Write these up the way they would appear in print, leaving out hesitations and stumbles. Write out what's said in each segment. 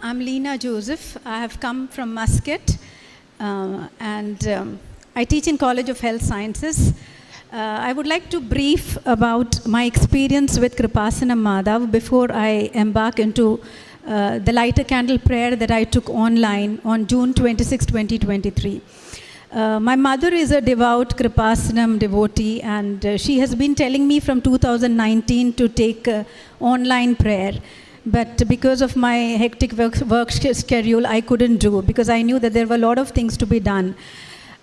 I'm Leena Joseph. I have come from Muscat and I teach in College of Health Sciences. I would like to brief about my experience with Kreupasanam Madhav before I embark into the light a candle prayer that I took online on June 26, 2023. My mother is a devout Kreupasanam devotee, and she has been telling me from 2019 to take online prayer. But because of my hectic work schedule, I couldn't do it because I knew that there were a lot of things to be done.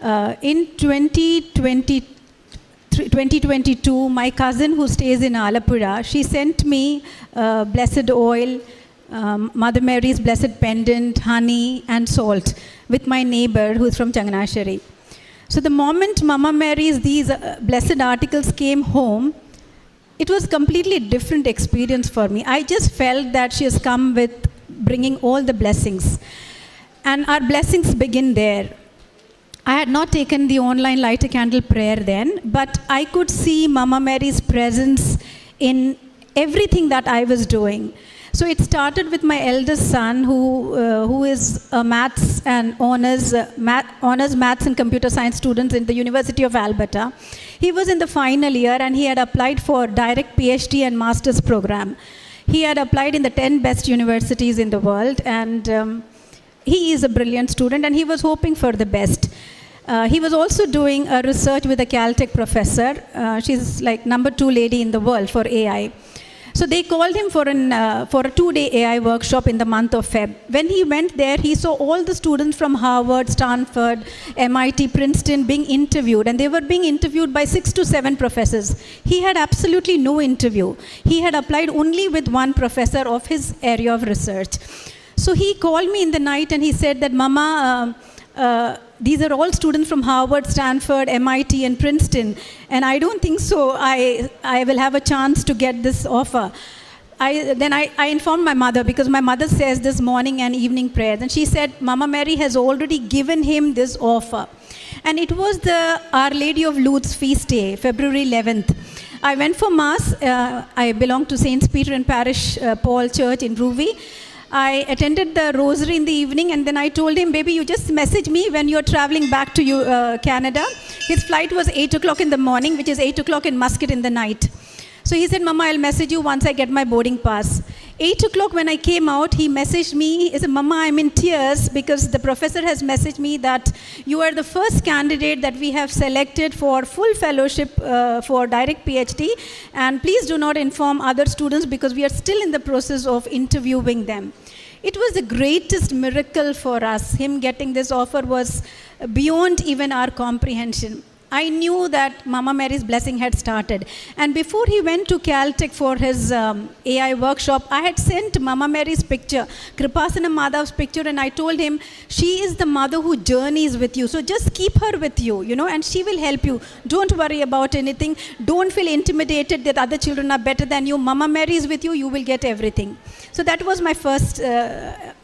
In 2022, my cousin who stays in Alappuzha, she sent me blessed oil, Mother Mary's blessed pendant, honey and salt with my neighbor who is from Changanasheri. So the moment Mama Mary's these blessed articles came home, it was completely different experience for me. I just felt that she has come with bringing all the blessings. And our blessings begin there. I had not taken the online light a candle prayer then, but I could see Mama Mary's presence in everything that I was doing. So it started with my eldest son, who is a maths and honors maths and computer science student in the University of Alberta. He was in the final year and he had applied for direct PhD and master's program. He had applied in the 10 best universities in the world, and he is a brilliant student and he was hoping for the best. He was also doing a research with a Caltech professor. She's like number 2 lady in the world for AI. So they called him for a 2-day AI workshop in the month of Feb. When he went there, he saw all the students from Harvard, Stanford, MIT, Princeton being interviewed, and they were being interviewed by 6 to 7 professors. He had absolutely no interview. He had applied only with one professor of his area of research. So he called me in the night and he said that, Mama, these are all students from Harvard, Stanford, MIT, and Princeton, and I don't think so I will have a chance to get this offer. Then I informed my mother, because my mother says this morning and evening prayers, and she said, Mama Mary has already given him this offer. And it was the Our Lady of Lourdes feast day, February 11th. I went for Mass. I belong to St. Peter and Parish Paul Church in Ruvi. I attended the rosary in the evening, and then I told him, baby, you just message me when you're traveling back to Canada. His flight was 8 o'clock in the morning, which is 8 o'clock in Muscat in the night. So he said, Mama, I'll message you once I get my boarding pass. 8 o'clock when I came out, he messaged me. He said, Mama, I'm in tears because the professor has messaged me that you are the first candidate that we have selected for full fellowship for direct PhD. And please do not inform other students because we are still in the process of interviewing them. It was the greatest miracle for us. Him getting this offer was beyond even our comprehension. I knew that Mama Mary's blessing had started. And before he went to Caltech for his AI workshop, I had sent Mama Mary's picture, Kreupasanam Madhav's picture, and I told him, she is the mother who journeys with you. So just keep her with you, and she will help you. Don't worry about anything. Don't feel intimidated that other children are better than you. Mama Mary is with you. You will get everything. So that was my first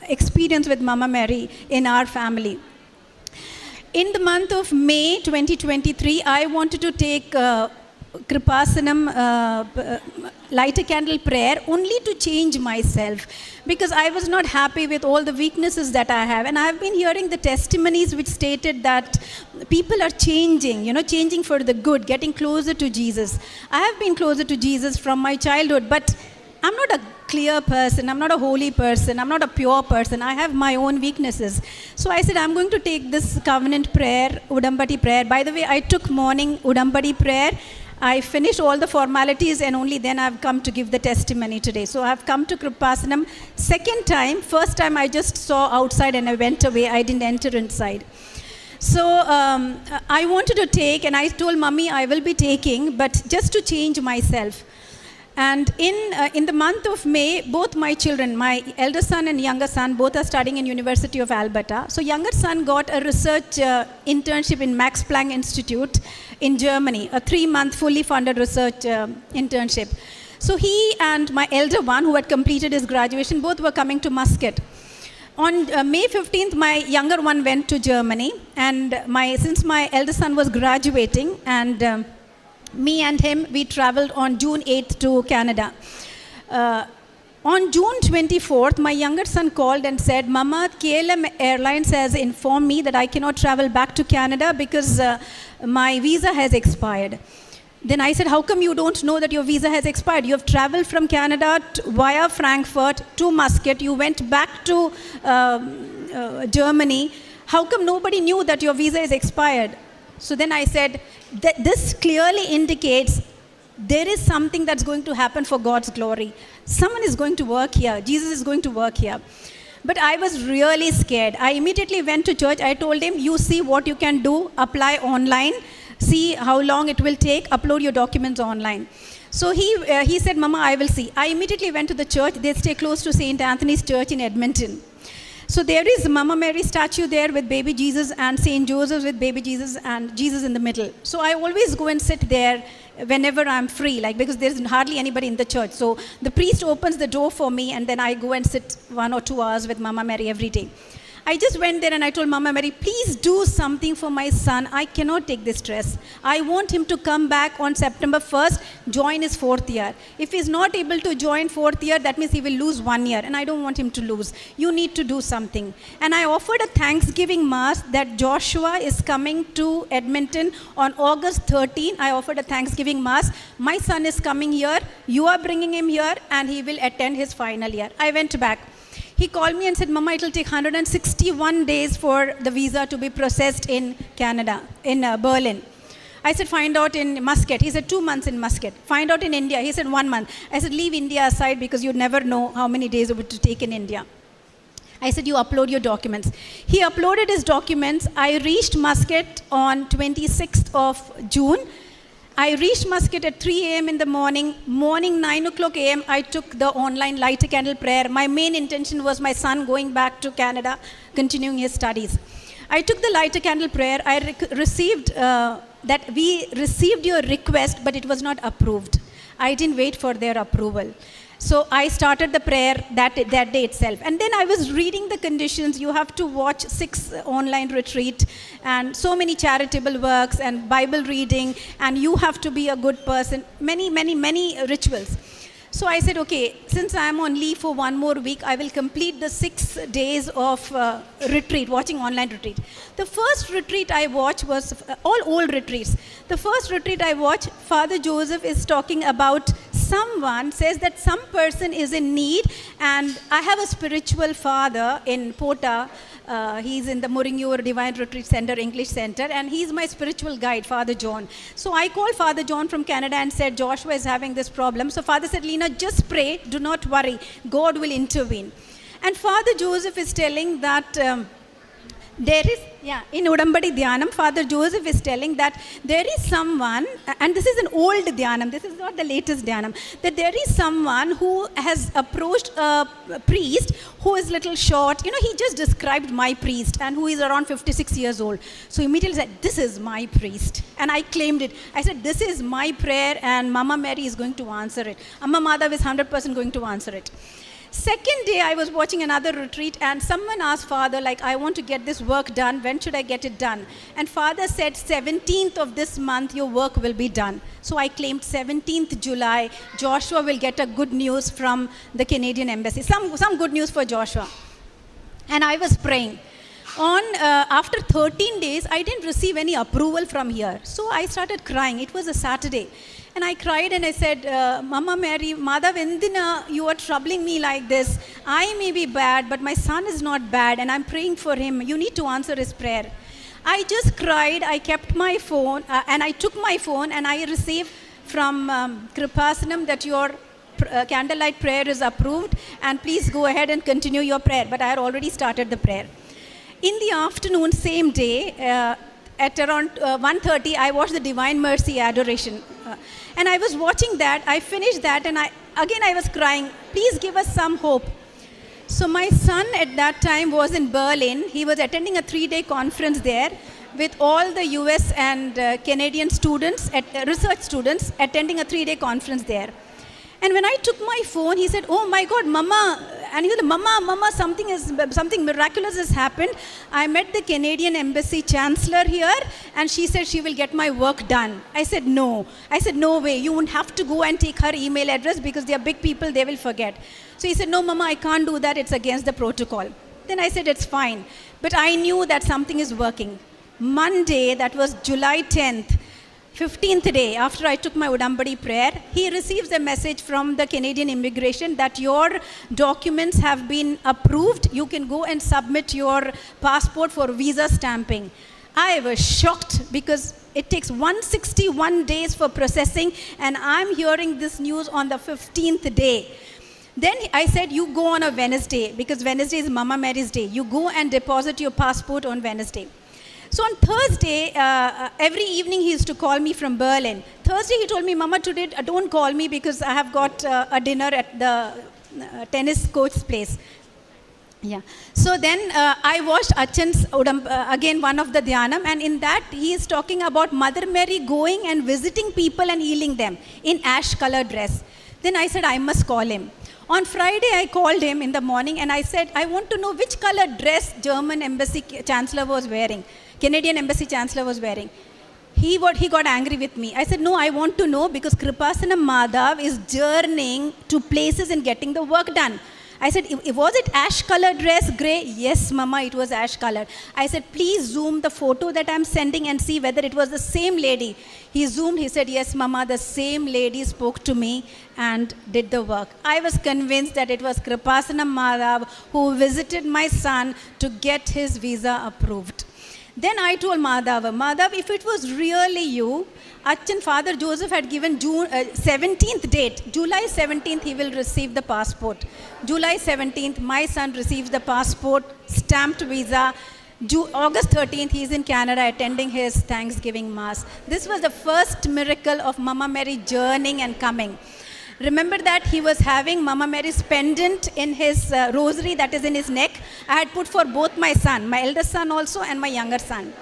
experience with Mama Mary in our family. In the month of May 2023, I wanted to take Kreupasanam light a candle prayer only to change myself, because I was not happy with all the weaknesses that I have. And I have been hearing the testimonies which stated that people are changing, changing for the good, getting closer to Jesus. I have been closer to Jesus from my childhood, but I'm not a clear person, I'm not a holy person, I'm not a pure person. I have my own weaknesses. So I said, I'm going to take this covenant prayer, Udambadi prayer. By the way, I took morning Udambadi prayer. I finished all the formalities and only then I've come to give the testimony today. So I've come to Kreupasanam second time. First time I just saw outside and I went away. I didn't enter inside. So I wanted to take, and I told Mummy I will be taking, but just to change myself. And in the month of May, both my children, my elder son and younger son, both are studying in University of Alberta. So younger son got a research internship in Max Planck Institute in Germany, a 3-month fully funded research internship. So he and my elder one, who had completed his graduation, both were coming to Muscat. On May 15th, my younger one went to Germany, and since my elder son was graduating, and me and him, we traveled on June 8th to Canada. On June 24th, my younger son called and said, Mama, KLM Airlines has informed me that I cannot travel back to Canada because my visa has expired. Then I said, how come you don't know that your visa has expired? You have traveled from Canada via Frankfurt to Muscat. You went back to Germany. How come nobody knew that your visa is expired? So then I said, this clearly indicates there is something that's going to happen for God's glory. Someone is going to work here. Jesus is going to work here. But I was really scared. I immediately went to church. I told him, you see what you can do, apply online, see how long it will take, upload your documents online. So he said, Mama, I will see. I immediately went to the church. They stay close to St. Anthony's Church in Edmonton. So there is Mama Mary statue there with baby Jesus and St. Joseph with baby Jesus and Jesus in the middle. So I always go and sit there whenever I'm free, because there's hardly anybody in the church. So the priest opens the door for me and then I go and sit 1 or 2 hours with Mama Mary every day. I just went there and I told Mama Mary, please do something for my son. I cannot take this stress. I want him to come back on September 1st, join his 4th year. If he's not able to join 4th year, that means he will lose 1 year. And I don't want him to lose. You need to do something. And I offered a Thanksgiving Mass that Joshua is coming to Edmonton on August 13. I offered a Thanksgiving Mass. My son is coming here. You are bringing him here and he will attend his final year. I went back. He called me and said, Mama, it will take 161 days for the visa to be processed in Canada, in Berlin. I said, find out in Muscat. He said, 2 months in Muscat. Find out in India. He said, 1 month. I said, leave India aside because you never know how many days it would take in India. I said, you upload your documents. He uploaded his documents. I reached Muscat on 26th of June. I reached Muscat at 3 a.m. in the morning. Morning 9 o'clock a.m. I took the online light a candle prayer. My main intention was my son going back to Canada, continuing his studies. I took the light a candle prayer. I received that we received your request, but it was not approved. I didn't wait for their approval. So I started the prayer that day itself. And then I was reading the conditions. You have to watch 6 online retreat and so many charitable works and Bible reading, and you have to be a good person. Many rituals. So I said, okay, since I'm on leave for 1 more week, I will complete the 6 days of retreat, watching online retreat. The first retreat I watched was all old retreats. The first retreat I watched, Father Joseph is talking about someone says that some person is in need, and I have a spiritual father in Pota. He's in the Muringur Divine Retreat Center, English Center, and he's my spiritual guide, Father John. So I called Father John from Canada and said, Joshua is having this problem. So Father said, Leena, just pray, do not worry, God will intervene. And Father Joseph is telling that there is, in Udambadi Dhyanam, Father Joseph is telling that there is someone, and this is an old Dhyanam, this is not the latest Dhyanam, that there is someone who has approached a priest who is little short. He just described my priest, and who is around 56 years old. So immediately said, this is my priest. And I claimed it. I said, this is my prayer, and Mama Mary is going to answer it. Amma Madhav is 100% going to answer it. Second day, I was watching another retreat, and someone asked Father, I want to get this work done. When should I get it done? And Father said, 17th of this month, your work will be done. So I claimed 17th July, Joshua will get a good news from the Canadian Embassy. Some good news for Joshua. And I was praying. After 13 days, I didn't receive any approval from here. So I started crying. It was a Saturday. And I cried and I said, Mama Mary, Madhav, Endina, you are troubling me like this. I may be bad, but my son is not bad, and I'm praying for him. You need to answer his prayer. I just cried. I kept my phone, and I took my phone, and I received from Kreupasanam that your candlelight prayer is approved, and please go ahead and continue your prayer. But I had already started the prayer. In the afternoon, same day, at around 1:30, I watched the Divine Mercy Adoration. And I was watching that. I finished that, and I was crying, please give us some hope. So my son at that time was in Berlin. He was attending a 3-day conference there with all the US and Canadian students, research students, attending a 3-day conference there. And when I took my phone, he said, oh my God, Mama, and he was like, something miraculous has happened. I met the Canadian Embassy Chancellor here, and she said she will get my work done. I said, no. I said, no way. You won't have to go and take her email address because they are big people, they will forget. So he said, no, Mama, I can't do that. It's against the protocol. Then I said, it's fine. But I knew that something is working. Monday, that was July 10th, 15th day, after I took my Udambadi prayer, he receives a message from the Canadian Immigration that your documents have been approved. You can go and submit your passport for visa stamping. I was shocked because it takes 161 days for processing, and I'm hearing this news on the 15th day. Then I said, you go on a Wednesday, because Wednesday is Mama Mary's day. You go and deposit your passport on Wednesday. So on Thursday, every evening he used to call me from Berlin. Thursday he told me, Mama, today don't call me because I have got a dinner at the tennis coach's place. Yeah. So then I watched Achan's, again one of the Dhyanam, and in that he is talking about Mother Mary going and visiting people and healing them in ash colored dress. Then I said, I must call him. On Friday, I called him in the morning and I said, I want to know which color dress German Embassy Chancellor was wearing. Canadian Embassy Chancellor was wearing. He got angry with me. I said, no, I want to know because Kreupasanam Madhav is journeying to places and getting the work done. I said, was it ash color dress, grey? Yes, Mama, it was ash color. I said, please zoom the photo that I'm sending and see whether it was the same lady. He zoomed, he said, yes, Mama, the same lady spoke to me and did the work. I was convinced that it was Kreupasanam Madhav who visited my son to get his visa approved. Then I told Madhav, if it was really you, Achan Father Joseph had given June 17th date. July 17th he will receive the passport. July 17th my son receives the passport, stamped visa. August 13th he is in Canada attending his Thanksgiving Mass. This was the first miracle of Mama Mary journeying and coming. Remember that he was having Mama Mary's pendant in his rosary that is in his neck. I had put for both my son, my eldest son also and my younger son.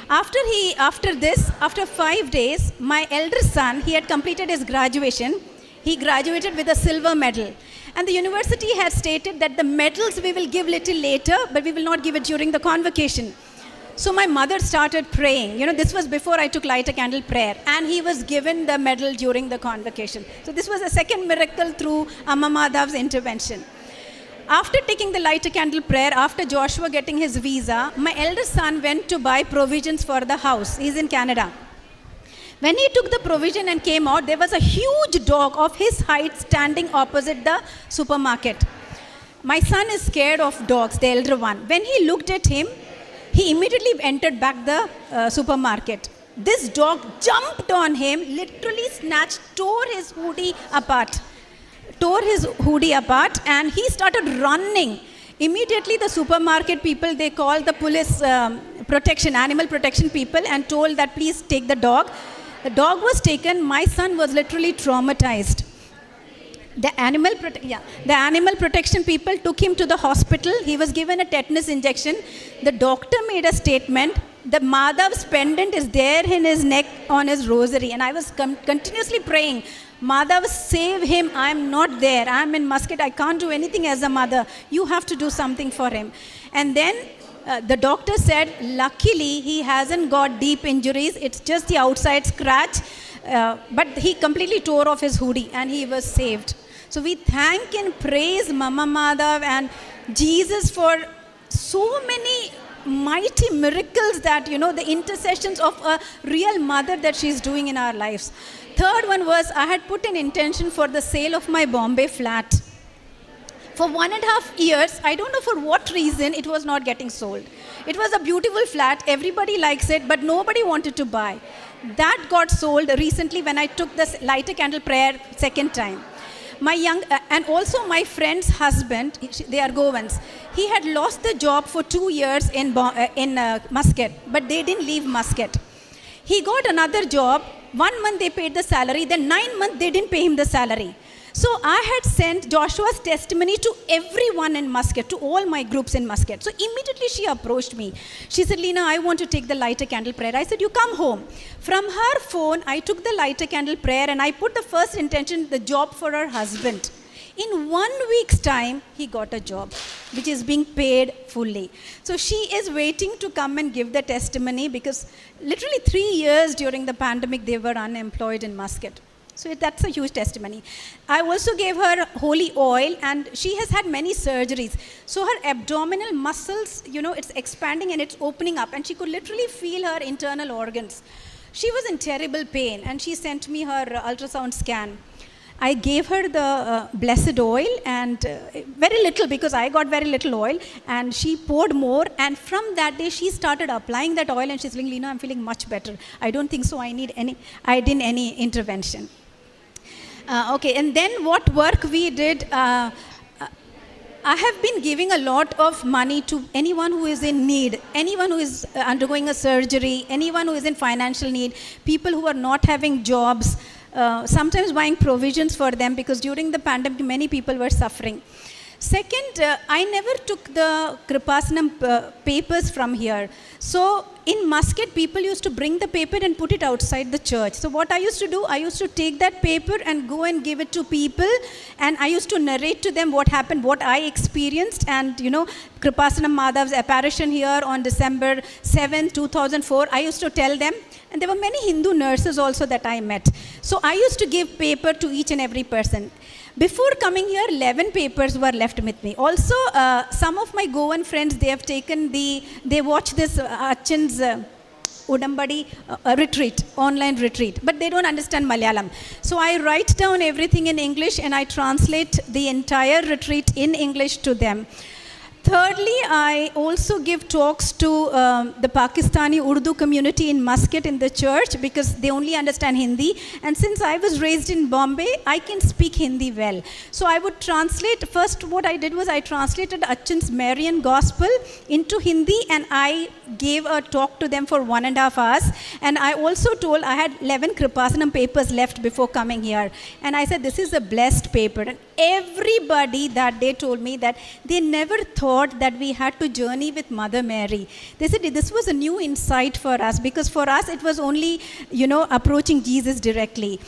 After 5 days, my elder son, he had completed his graduation. He graduated with a silver medal. And the university has stated that the medals we will give little later, but we will not give it during the convocation. So my mother started praying. This was before I took light a candle prayer. And he was given the medal during the convocation. So this was a second miracle through Amma Madhav's intervention. After taking the light a candle prayer, after Joshua getting his visa, my eldest son went to buy provisions for the house. He's in Canada. When he took the provision and came out, there was a huge dog of his height standing opposite the supermarket. My son is scared of dogs, the elder one. When he looked at him, he immediately entered back the supermarket. This dog jumped on him, literally tore his hoodie apart, and he started running. Immediately the supermarket people, they called the police animal protection people and told that please take the dog. The dog was taken. My son was literally traumatized. The animal protection people took him to the hospital. He was given a tetanus injection. The doctor made a statement. The Madhav's pendant is there in his neck on his rosary. And I was continuously praying, Madhav, save him. I'm not there. I'm in Muscat. I can't do anything as a mother. You have to do something for him. And then the doctor said, luckily, he hasn't got deep injuries. It's just the outside scratch. But he completely tore off his hoodie and he was saved. So we thank and praise Mama Madhav and Jesus for so many mighty miracles that, the intercessions of a real mother that she's doing in our lives. Third one was, I had put an intention for the sale of my Bombay flat. For 1.5 years, I don't know for what reason, it was not getting sold. It was a beautiful flat, everybody likes it, but nobody wanted to buy. That got sold recently when I took the light a candle prayer second time. And also my friend's husband, they are Goans. He had lost the job for 2 years in Muscat, but they didn't leave Muscat. He got another job. 1 month they paid the salary, then 9 months they didn't pay him the salary. So I had sent Joshua's testimony to everyone in Muscat, to all my groups in Muscat. So immediately she approached me. She said, Leena, I want to take the light a candle prayer. I said, you come home. From her phone, I took the light a candle prayer and I put the first intention, the job for her husband. In 1 week's time, he got a job, which is being paid fully. So she is waiting to come and give the testimony because literally 3 years during the pandemic, they were unemployed in Muscat. So that's a huge testimony. I also gave her holy oil, and she has had many surgeries. So her abdominal muscles, it's expanding and it's opening up, and she could literally feel her internal organs. She was in terrible pain, and she sent me her ultrasound scan. I gave her the blessed oil, and very little, because I got very little oil, and she poured more, and from that day she started applying that oil, and she's saying, Leena, I'm feeling much better. I don't think so I didn't any intervention. Okay, and then what work we did, I have been giving a lot of money to anyone who is in need, anyone who is undergoing a surgery, anyone who is in financial need, people who are not having jobs, sometimes buying provisions for them, because during the pandemic many people were suffering. Second, I never took the Kreupasanam papers from here. So in Muscat, people used to bring the paper and put it outside the church. So what I used to do, I used to take that paper and go and give it to people, and I used to narrate to them what happened, what I experienced. And Kreupasanam Madhav's apparition here on December 7, 2004, I used to tell them. And there were many Hindu nurses also that I met. So I used to give paper to each and every person. Before coming here, 11 papers were left with me. Also, some of my Goan friends, they watch this Achin's Udambadi retreat, online retreat, but they don't understand Malayalam. So I write down everything in English, and I translate the entire retreat in English to them. Thirdly, I also give talks to the Pakistani Urdu community in Muscat in the church, because they only understand Hindi. And since I was raised in Bombay, I can speak Hindi well. So I would translate. First, what I did was I translated Achin's Marian Gospel into Hindi, and I gave a talk to them for 1.5 hours. And I also told, I had 11 Kreupasanam papers left before coming here. And I said, this is a blessed paper. And everybody that day told me that they never thought that we had to journey with Mother Mary. They said this was a new insight for us, because for us it was only, approaching Jesus directly.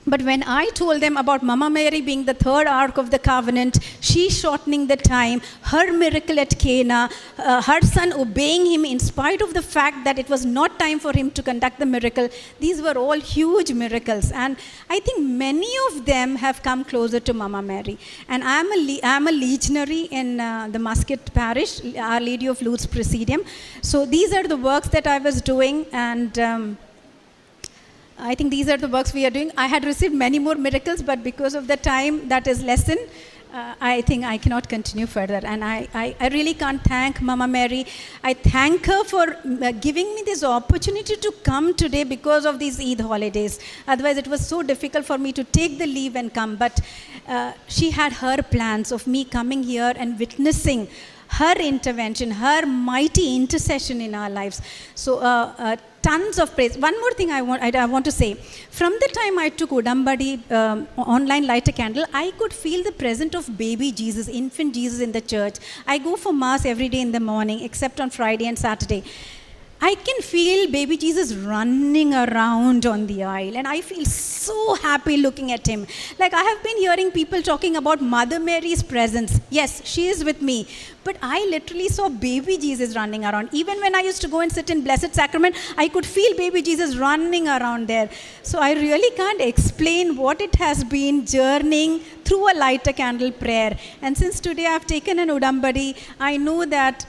But when I told them about Mama Mary being the third ark of the covenant, she shortening the time, her miracle at Cana, her son obeying him in spite of the fact that it was not time for him to conduct the miracle, these were all huge miracles. And I think many of them have come closer to Mama Mary. And I'm a legionary in the Muscat parish, Our Lady of Lourdes Presidium. So these are the works that I was doing, and I think these are the works we are doing. I had received many more miracles, but because of the time that is lessened, I think I cannot continue further. And I really can't thank Mama Mary. I thank her for giving me this opportunity to come today because of these Eid holidays. Otherwise, it was so difficult for me to take the leave and come. But she had her plans of me coming here and witnessing her intervention, her mighty intercession in our lives. So tons of praise. One more thing I want to say. From the time I took Udambadi online light a candle, I could feel the presence of baby Jesus, infant Jesus in the church. I go for Mass every day in the morning, except on Friday and Saturday. I can feel baby Jesus running around on the aisle, and I feel so happy looking at him. Like, I have been hearing people talking about Mother Mary's presence. Yes, she is with me. But I literally saw baby Jesus running around. Even when I used to go and sit in Blessed Sacrament, I could feel baby Jesus running around there. So I really can't explain what it has been journeying through a light a candle prayer. And since today I've taken an Udambadi, I know that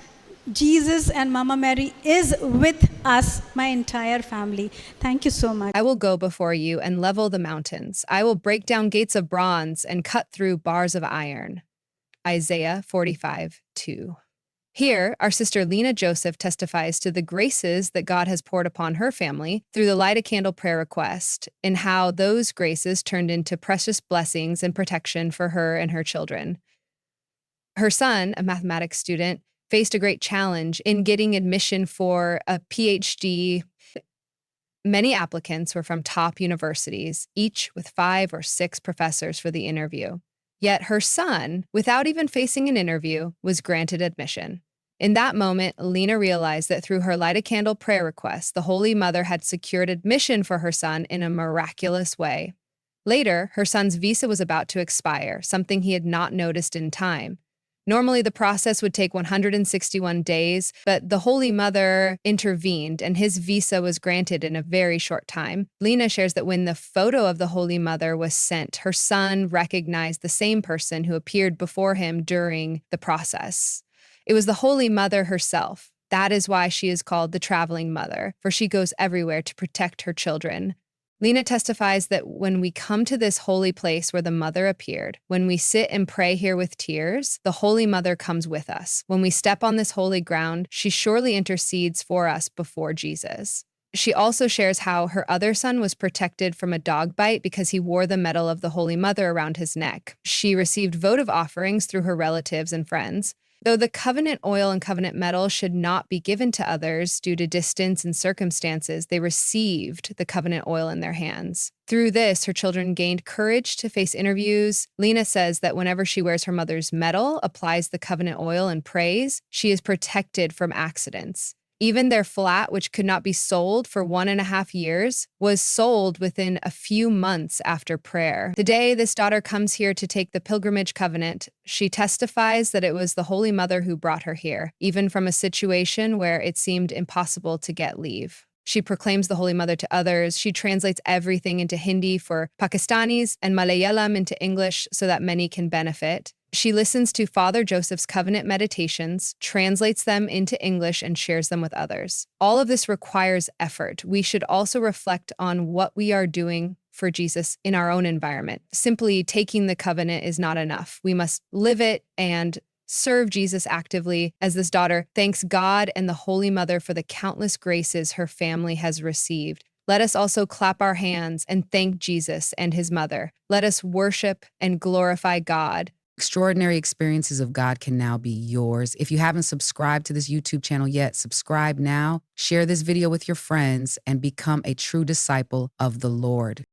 Jesus and Mama Mary is with us, my entire family. Thank you so much. I will go before you and level the mountains. I will break down gates of bronze and cut through bars of iron. Isaiah 45:2. Here, our sister Leena Joseph testifies to the graces that God has poured upon her family through the Light a Candle prayer request, and how those graces turned into precious blessings and protection for her and her children. Her son, a mathematics student, faced a great challenge in getting admission for a PhD. Many applicants were from top universities, each with 5 or 6 professors for the interview. Yet her son, without even facing an interview, was granted admission. In that moment, Leena realized that through her Light a Candle prayer request, the Holy Mother had secured admission for her son in a miraculous way. Later, her son's visa was about to expire, something he had not noticed in time. Normally, the process would take 161 days, but the Holy Mother intervened and his visa was granted in a very short time. Leena shares that when the photo of the Holy Mother was sent, her son recognized the same person who appeared before him during the process. It was the Holy Mother herself. That is why she is called the traveling mother, for she goes everywhere to protect her children. Leena testifies that when we come to this holy place where the mother appeared, when we sit and pray here with tears, the Holy Mother comes with us. When we step on this holy ground, she surely intercedes for us before Jesus. She also shares how her other son was protected from a dog bite because he wore the medal of the Holy Mother around his neck. She received votive offerings through her relatives and friends. Though the covenant oil and covenant medal should not be given to others due to distance and circumstances, they received the covenant oil in their hands. Through this, her children gained courage to face interviews. Leena says that whenever she wears her mother's medal, applies the covenant oil, and prays, she is protected from accidents. Even their flat, which could not be sold for 1.5 years, was sold within a few months after prayer. The day this daughter comes here to take the pilgrimage covenant, she testifies that it was the Holy Mother who brought her here, even from a situation where it seemed impossible to get leave. She proclaims the Holy Mother to others. She translates everything into Hindi for Pakistanis and Malayalam into English so that many can benefit. She listens to Father Joseph's covenant meditations, translates them into English, and shares them with others. All of this requires effort. We should also reflect on what we are doing for Jesus in our own environment. Simply taking the covenant is not enough. We must live it and serve Jesus actively as this daughter thanks God and the Holy Mother for the countless graces her family has received. Let us also clap our hands and thank Jesus and his mother. Let us worship and glorify God. Extraordinary experiences of God can now be yours. If you haven't subscribed to this YouTube channel yet, subscribe now, share this video with your friends, and become a true disciple of the Lord.